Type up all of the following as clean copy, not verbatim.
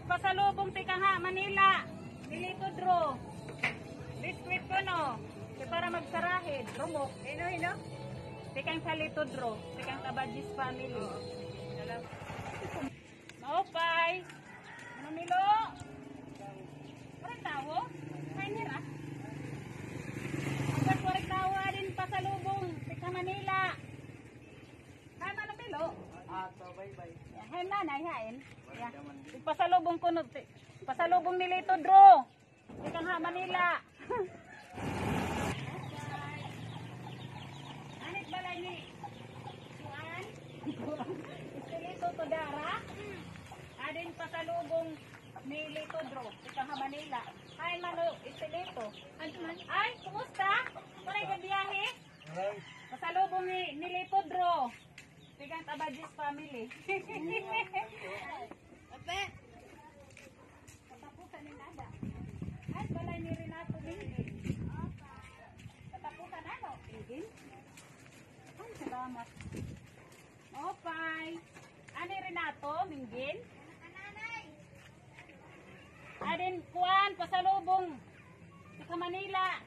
pasalubong tika nga Manila. Dilito draw. Biskuit ko no. Para magsarahid. Rumok. Hino. Tikang salito draw. Tikang Tabadjis family. Maupay. Manumilo. Parang tawo. Kain nira. Agad ko rin tawa din pasalubong. Tika Manila. Kain manumilo. Bye-bye. Hay nanay, hain. Yeah. Pasalubong ko no. Pasalubong nilito draw. Tika nga Manila. Anit balay ni Juan? Istilito to dara? Adin pasalubong ni Lito Dro. Ika nga Manila. Ay mano, istilito. Ay, kumusta? Paray ka biyahe? Pasalubong ni Lito Dro. Ika nga Tabadjis family. Ape? Katapusan ni Nada. Ay, balay ni Renato Bingin. Katapusan ano? Bingin? Ay, salamat. Okay. Ani Renato, Minggin? Adin, kuan, pasalubong. Sa Manila.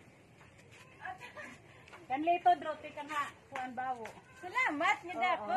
Kan Lito Dro, tika nga, kuan bawo. Salamat, nida ko.